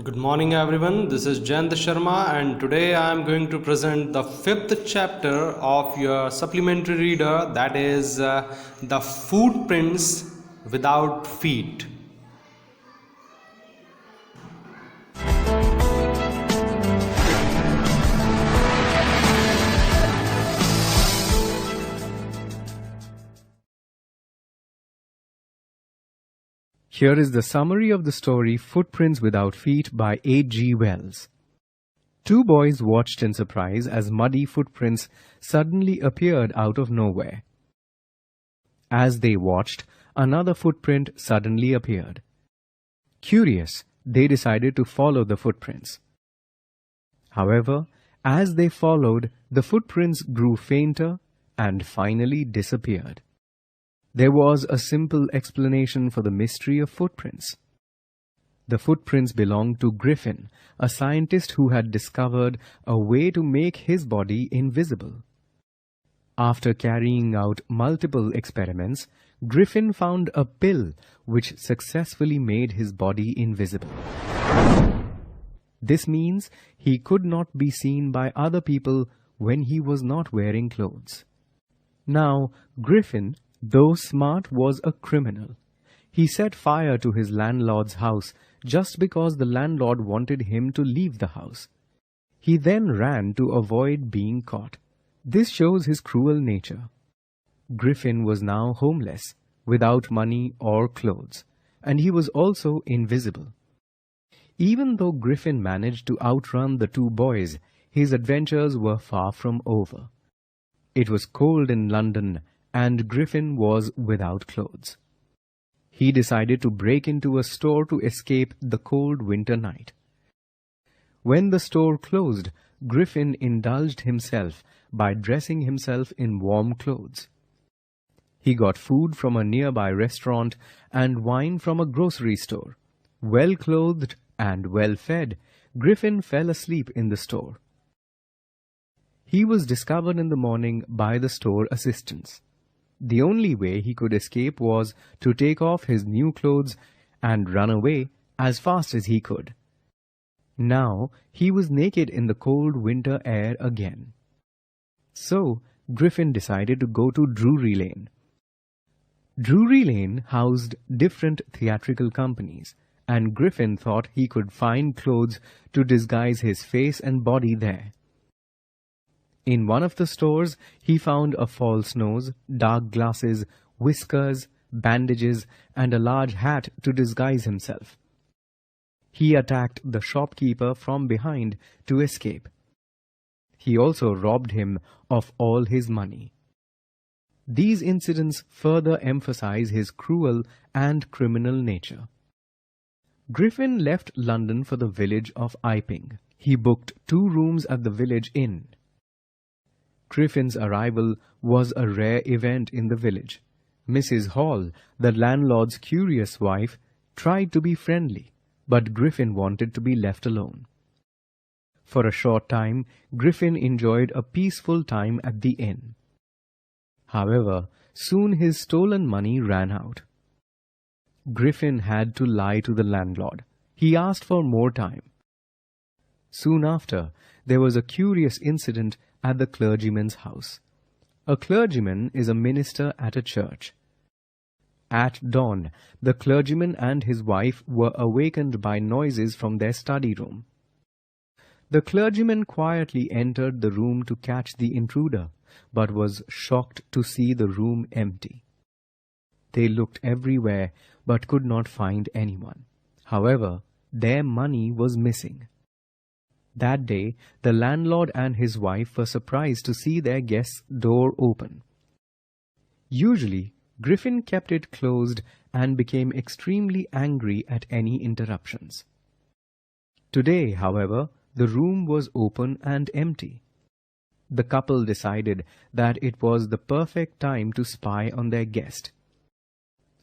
Good morning, everyone. This is Jayant Sharma, and today I am going to present the fifth chapter of your supplementary reader, that is The Footprints Without Feet. Here is the summary of the story Footprints Without Feet by H.G. Wells. Two boys watched in surprise as muddy footprints suddenly appeared out of nowhere. As they watched, another footprint suddenly appeared. Curious, they decided to follow the footprints. However, as they followed, the footprints grew fainter and finally disappeared. There was a simple explanation for the mystery of footprints. The footprints belonged to Griffin, a scientist who had discovered a way to make his body invisible. After carrying out multiple experiments, Griffin found a pill which successfully made his body invisible. This means he could not be seen by other people when he was not wearing clothes. Now, Griffin, though smart, was a criminal. He set fire to his landlord's house just because the landlord wanted him to leave the house. He then ran to avoid being caught. This shows his cruel nature. Griffin was now homeless, without money or clothes, and he was also invisible. Even though Griffin managed to outrun the two boys, his adventures were far from over. It was cold in London, and Griffin was without clothes. He decided to break into a store to escape the cold winter night. When the store closed, Griffin indulged himself by dressing himself in warm clothes. He got food from a nearby restaurant and wine from a grocery store. Well-clothed and well-fed, Griffin fell asleep in the store. He was discovered in the morning by the store assistants. The only way he could escape was to take off his new clothes and run away as fast as he could. Now he was naked in the cold winter air again. So Griffin decided to go to Drury Lane. Drury Lane housed different theatrical companies, and Griffin thought he could find clothes to disguise his face and body there. In one of the stores, he found a false nose, dark glasses, whiskers, bandages, and a large hat to disguise himself. He attacked the shopkeeper from behind to escape. He also robbed him of all his money. These incidents further emphasize his cruel and criminal nature. Griffin left London for the village of Iping. He booked 2 rooms at the village inn. Griffin's arrival was a rare event in the village. Mrs. Hall, the landlord's curious wife, tried to be friendly, but Griffin wanted to be left alone. For a short time, Griffin enjoyed a peaceful time at the inn. However, soon his stolen money ran out. Griffin had to lie to the landlord. He asked for more time. Soon after, there was a curious incident at the clergyman's house. A clergyman is a minister at a church. At dawn, the clergyman and his wife were awakened by noises from their study room. The clergyman quietly entered the room to catch the intruder, but was shocked to see the room empty. They looked everywhere, but could not find anyone. However, their money was missing. That day, the landlord and his wife were surprised to see their guest's door open. Usually, Griffin kept it closed and became extremely angry at any interruptions. Today, however, the room was open and empty. The couple decided that it was the perfect time to spy on their guest.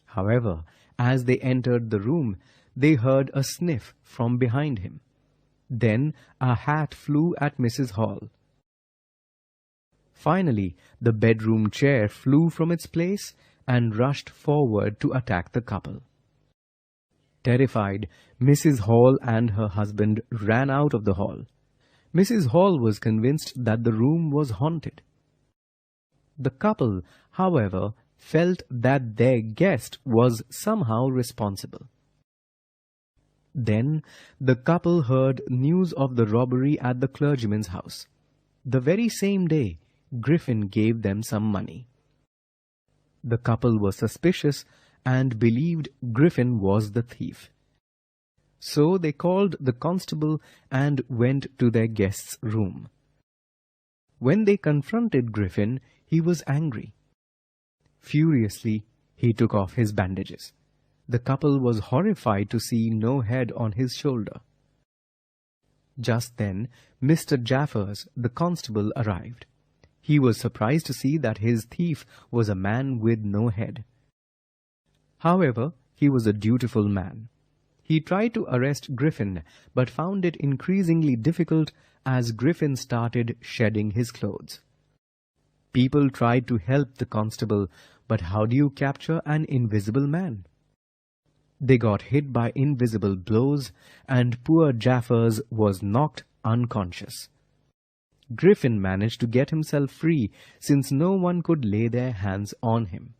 However, as they entered the room, they heard a sniff from behind him. Then a hat flew at Mrs. Hall. Finally, the bedroom chair flew from its place and rushed forward to attack the couple. Terrified, Mrs. Hall and her husband ran out of the hall. Mrs. Hall was convinced that the room was haunted. The couple, however, felt that their guest was somehow responsible. Then the couple heard news of the robbery at the clergyman's house. The very same day, Griffin gave them some money. The couple were suspicious and believed Griffin was the thief. So they called the constable and went to their guest's room. When they confronted Griffin, he was angry. Furiously, he took off his bandages. The couple was horrified to see no head on his shoulder. Just then, Mr. Jaffers, the constable, arrived. He was surprised to see that his thief was a man with no head. However, he was a dutiful man. He tried to arrest Griffin, but found it increasingly difficult as Griffin started shedding his clothes. People tried to help the constable, but how do you capture an invisible man? They got hit by invisible blows, and poor Jaffers was knocked unconscious. Griffin managed to get himself free, since no one could lay their hands on him.